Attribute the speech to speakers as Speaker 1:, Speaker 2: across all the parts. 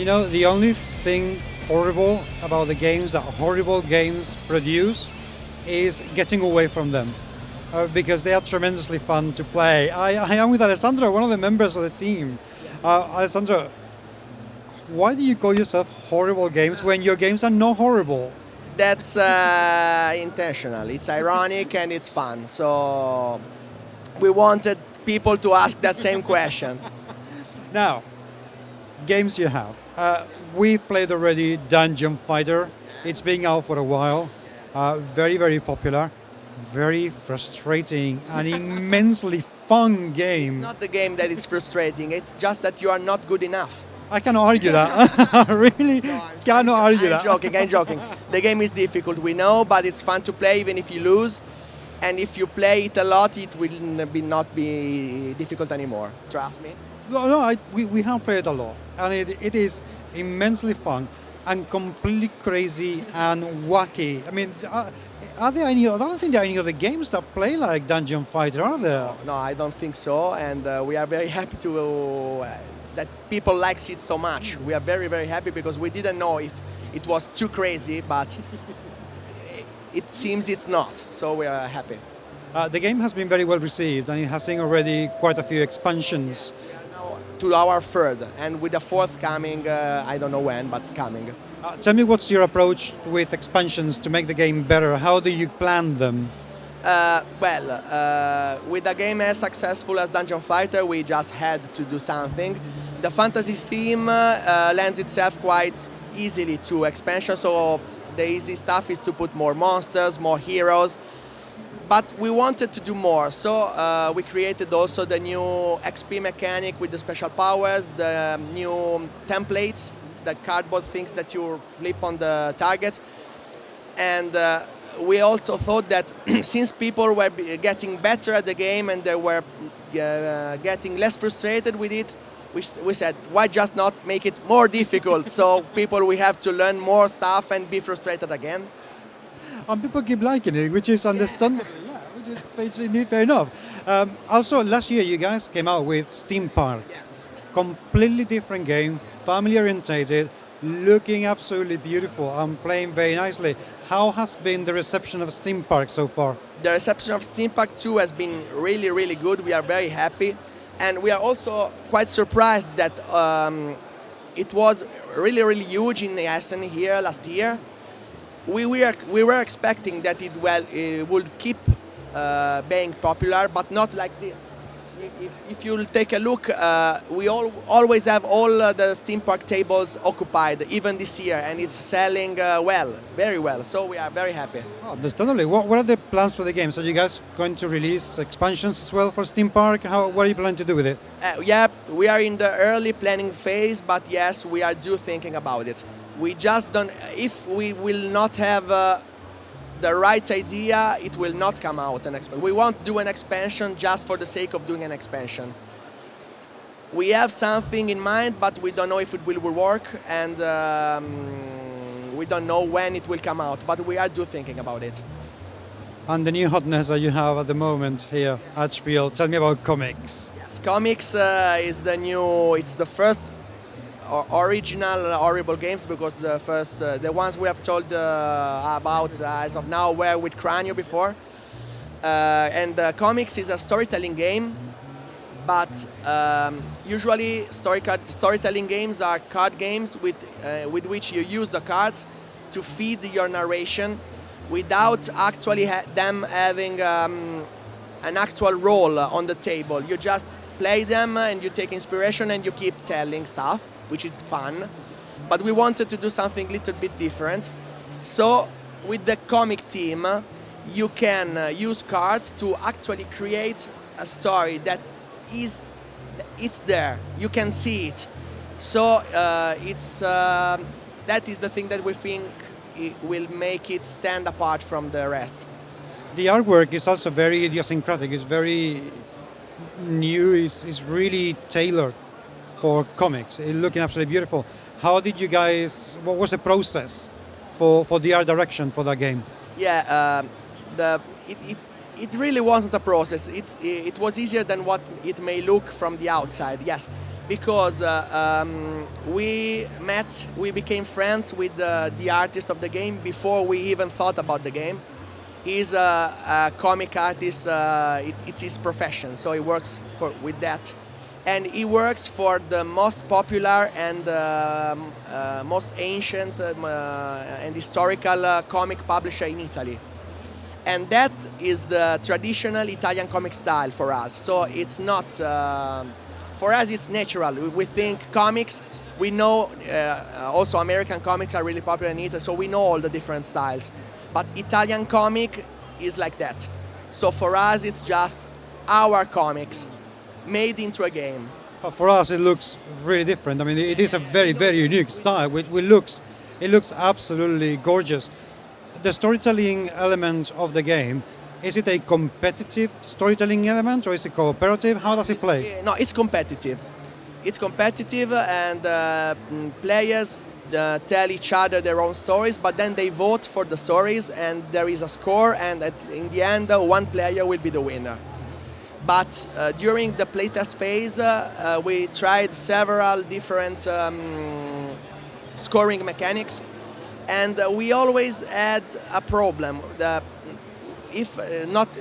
Speaker 1: You know, the only thing horrible about the games that horrible games produce is getting away from them. Because they are tremendously fun to play. I am with Alessandro, one of the members of the team. Alessandro, why do you call yourself horrible games when your games are not horrible?
Speaker 2: That's intentional. It's ironic and it's fun. So we wanted people to ask that same question.
Speaker 1: Now, games you have. We played already Dungeon Fighter. It's been out for a while. Very, very popular. Very frustrating and immensely fun game.
Speaker 2: It's not the game that is frustrating. It's just that you are not good enough.
Speaker 1: I cannot argue that. I really cannot argue that.
Speaker 2: I'm joking. The game is difficult, we know, but it's fun to play even if you lose. And if you play it a lot, it will not be difficult anymore. Trust me.
Speaker 1: No, we have played a lot. And it is immensely fun and completely crazy and wacky. I mean, are there any? I don't think there are any other games that play like Dungeon Fighter, are there?
Speaker 2: No, I don't think so. And we are very happy to that people likes it so much. We are very, very happy because we didn't know if it was too crazy, but it seems it's not. So we are happy.
Speaker 1: The game has been very well received and it has seen already quite a few expansions.
Speaker 2: We are now to our third, and with the fourth coming, I don't know when, but coming.
Speaker 1: Tell me, what's your approach with expansions to make the game better? How do you plan them?
Speaker 2: With a game as successful as Dungeon Fighter, we just had to do something. The fantasy theme lends itself quite easily to expansion, so the easy stuff is to put more monsters, more heroes. But we wanted to do more, so we created also the new XP mechanic with the special powers, the new templates, the cardboard things that you flip on the target. And we also thought that since people were getting better at the game and they were getting less frustrated with it, we said, why just not make it more difficult? So people will have to learn more stuff and be frustrated again.
Speaker 1: And people keep liking it, which is understandable, yeah, which is basically fair enough. Also, last year you guys came out with Steam Park.
Speaker 2: Yes.
Speaker 1: Completely different game, family orientated, looking absolutely beautiful and playing very nicely. How has been the reception of Steam Park so far?
Speaker 2: The reception of Steam Park 2 has been really, really good. We are very happy. And we are also quite surprised that it was really, really huge in Essen here last year. We were expecting that it would keep being popular, but not like this. If you take a look, we always have all the Steam Park tables occupied, even this year, and it's selling well, very well. So we are very happy.
Speaker 1: Oh, understandably. What are the plans for the game? So you guys going to release expansions as well for Steam Park? What are you planning to do with it?
Speaker 2: Yeah, we are in the early planning phase, but yes, we are thinking about it. We just don't. If we will not have the right idea, it will not come out an expansion. We won't do an expansion just for the sake of doing an expansion. We have something in mind, but we don't know if it will work, and we don't know when it will come out, but we are thinking about it.
Speaker 1: And the new hotness that you have at the moment here at Spiel, tell me about Comix.
Speaker 2: Yes, Comix is the new, it's the first original horrible games, because the first, the ones we have told about as of now were with Cranio before. And Comix is a storytelling game, but usually storytelling games are card games with which you use the cards to feed your narration without actually them having an actual role on the table. You just play them and you take inspiration and you keep telling stuff, which is fun. But we wanted to do something a little bit different. So with the comic team, you can use cards to actually create a story that it's there. You can see it. So that is the thing that we think it will make it stand apart from the rest.
Speaker 1: The artwork is also very idiosyncratic. It's very new. It's really tailored for comics. It's looking absolutely beautiful. How did you guys? What was the process for the art direction for that game?
Speaker 2: Yeah, it really wasn't a process. It was easier than what it may look from the outside. Yes, because we became friends with the artist of the game before we even thought about the game. He's a comic artist, it's his profession, so he works with that. And he works for the most popular and most ancient and historical comic publisher in Italy. And that is the traditional Italian comic style for us. So it's not, for us it's natural. We think comics, we know, also American comics are really popular in Italy, so we know all the different styles. But Italian comic is like that. So for us it's just our comics made into a game.
Speaker 1: But for us it looks really different. I mean, it is a very, very unique style. It looks absolutely gorgeous. The storytelling element of the game, is it a competitive storytelling element or is it cooperative? How does it play?
Speaker 2: No, it's competitive. It's competitive and players tell each other their own stories, but then they vote for the stories and there is a score, and in the end one player will be the winner. But during the playtest phase we tried several different scoring mechanics, and we always had a problem.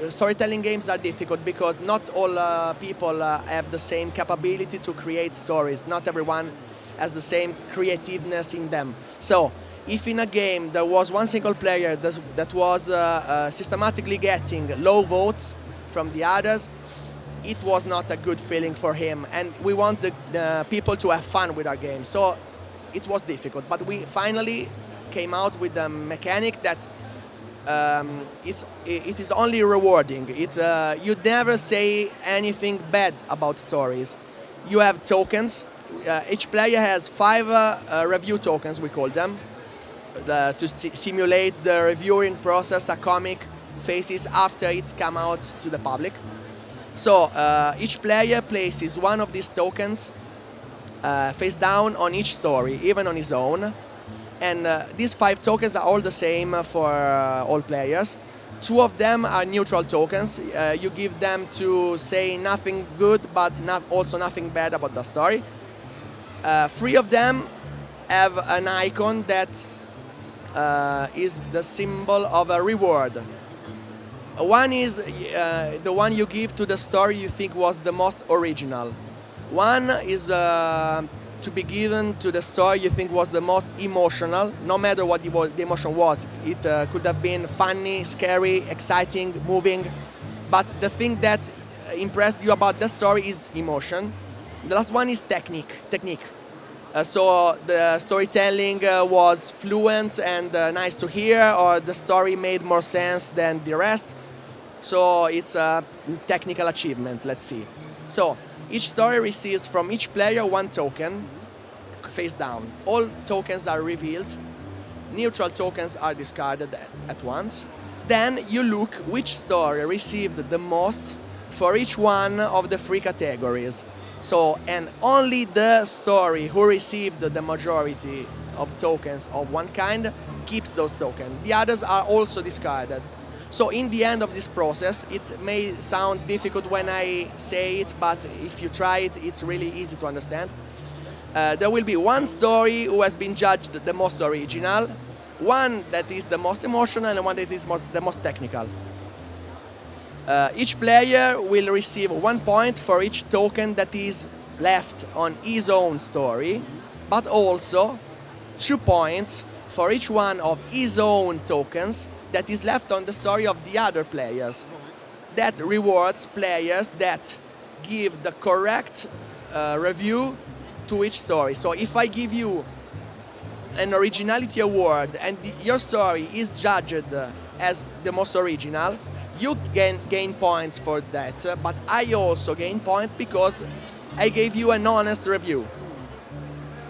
Speaker 2: Storytelling games are difficult because not all people have the same capability to create stories. Not everyone has the same creativeness in them. So if in a game there was one single player that was systematically getting low votes from the others, it was not a good feeling for him, and we want the people to have fun with our game. So it was difficult, but we finally came out with a mechanic that it is only rewarding. You never say anything bad about stories. You have tokens. Each player has 5 review tokens, we call them, to simulate the reviewing process a comic faces after it's come out to the public. So each player places one of these tokens face down on each story, even on his own. And these 5 tokens are all the same for all players. 2 of them are neutral tokens. You give them to say nothing good, but also nothing bad about the story. 3 of them have an icon that is the symbol of a reward. One is the one you give to the story you think was the most original. One is to be given to the story you think was the most emotional, no matter what the emotion was. It could have been funny, scary, exciting, moving, but the thing that impressed you about the story is emotion. The last one is technique. So the storytelling was fluent and nice to hear, or the story made more sense than the rest. So it's a technical achievement, let's see. So each story receives from each player 1 token, face down. All tokens are revealed. Neutral tokens are discarded at once. Then you look which story received the most for each one of the 3 categories. So, and only the story who received the majority of tokens of one kind keeps those tokens. The others are also discarded. So in the end of this process, it may sound difficult when I say it, but if you try it, it's really easy to understand. There will be 1 story who has been judged the most original, 1 that is the most emotional, and 1 that is the most technical. Each player will receive 1 point for each token that is left on his own story, but also 2 points for each one of his own tokens that is left on the story of the other players. That rewards players that give the correct review to each story. So if I give you an originality award and your story is judged as the most original, you gain points for that, but I also gain points because I gave you an honest review.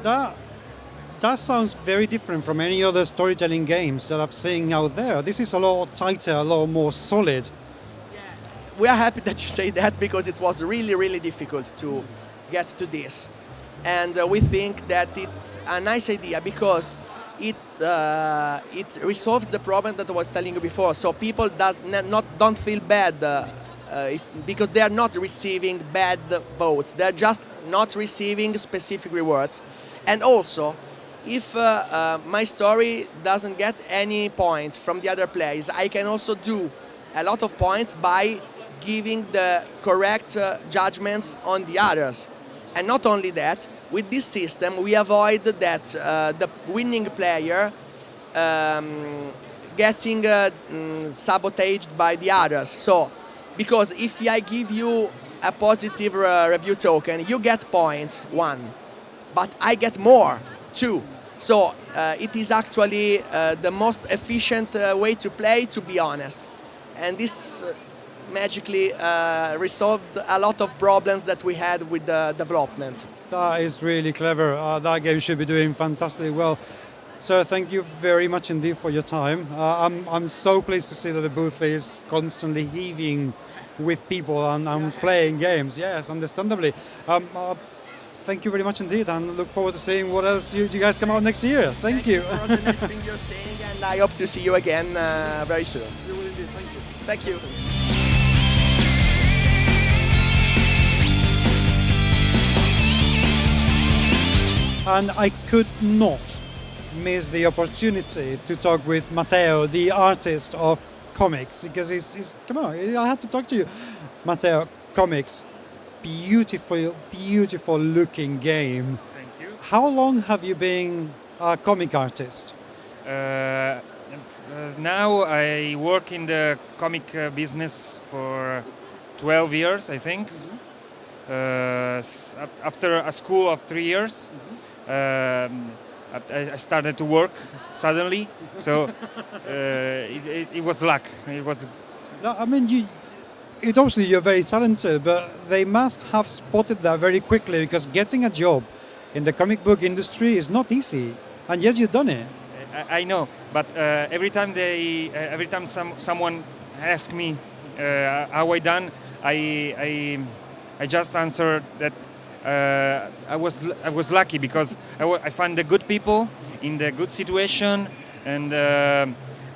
Speaker 1: That sounds very different from any other storytelling games that I've seen out there. This is a lot tighter, a lot more solid.
Speaker 2: Yeah, we are happy that you say that because it was really, really difficult to get to this. And we think that it's a nice idea because it resolves the problem that I was telling you before. So people don't feel bad because they are not receiving bad votes. They're just not receiving specific rewards. And also, if my story doesn't get any points from the other players, I can also do a lot of points by giving the correct judgments on the others. And not only that, with this system we avoid that the winning player getting sabotaged by the others. So, because if I give you a positive review token, you get points, 1, but I get more, 2. So it is actually the most efficient way to play, to be honest. And this magically resolved a lot of problems that we had with the development.
Speaker 1: That is really clever. That game should be doing fantastically well. So thank you very much indeed for your time. I'm so pleased to see that the booth is constantly heaving with people and playing games. Yes, understandably. Thank you very much indeed, and look forward to seeing what else you guys come out next year. Thank you.
Speaker 2: For the nice thing you're saying, and I hope to see you again very soon.
Speaker 1: You will indeed. Thank you.
Speaker 2: Thank you.
Speaker 1: And I could not miss the opportunity to talk with Mateo, the artist of Comix, because he's come on, I had to talk to you. Mateo, Comix, beautiful looking game.
Speaker 3: Thank you.
Speaker 1: How long have you been a comic artist?
Speaker 3: Now I work in the comic business for 12 years, I think. After a school of 3 years, I started to work suddenly. So it was luck. It was.
Speaker 1: No, I mean, obviously you're very talented, but they must have spotted that very quickly, because getting a job in the comic book industry is not easy, and yet you've done it.
Speaker 3: I know, but every time someone asks me how I done, I just answer that I was lucky, because I found the good people in the good situation, and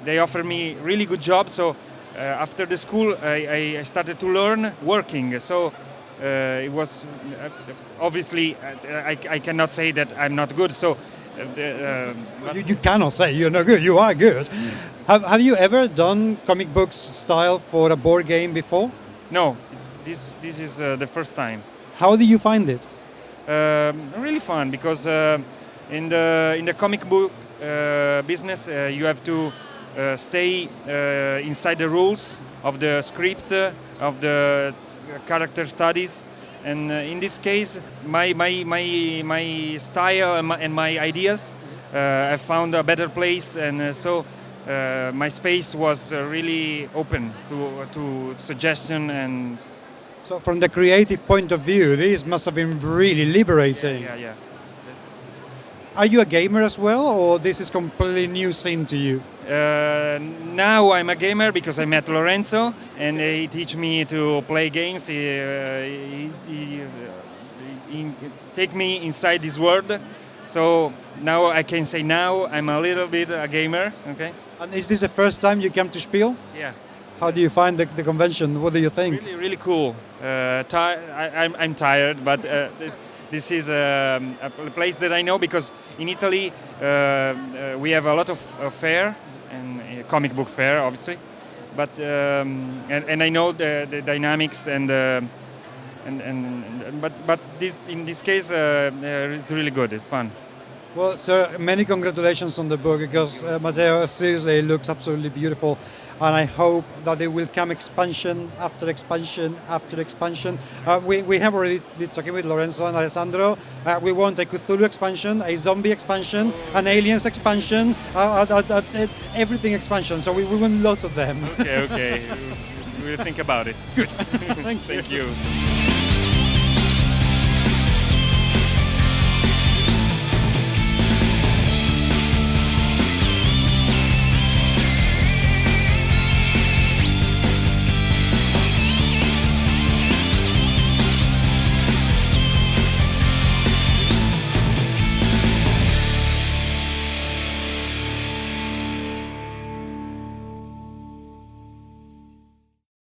Speaker 3: they offered me really good job. So after the school, I started to learn working. So it was obviously I cannot say that I'm not good. So.
Speaker 1: You cannot say you're not good. You are good. Have you ever done comic books style for a board game before?
Speaker 3: No, this is the first time.
Speaker 1: How do you find it?
Speaker 3: Really fun, because in the comic book business you have to stay inside the rules of the script, of the character studies. And in this case, my style and my ideas, I found a better place, and so my space was really open to suggestion. And
Speaker 1: so, from the creative point of view, this must have been really liberating.
Speaker 3: Yeah.
Speaker 1: Are you a gamer as well, or this is completely new scene to you?
Speaker 3: Now I'm a gamer because I met Lorenzo, and he teach me to play games. He take me inside this world, so now I can say now I'm a little bit a gamer. Okay.
Speaker 1: And is this the first time you came to Spiel?
Speaker 3: Yeah.
Speaker 1: How do you find the convention? What do you think?
Speaker 3: Really cool. I'm tired, but this is a place that I know, because in Italy we have a lot of fair, and comic book fair, obviously. But and I know the dynamics but this in this case it's really good. It's fun.
Speaker 1: Well, sir, many congratulations on the book, because Mateo, seriously, it looks absolutely beautiful, and I hope that there will come expansion after expansion after expansion. We have already been talking with Lorenzo and Alessandro. We want a Cthulhu expansion, a zombie expansion, an aliens expansion, everything expansion. So we want lots of them.
Speaker 3: Okay. We'll think about it.
Speaker 1: Good.
Speaker 3: Thank you.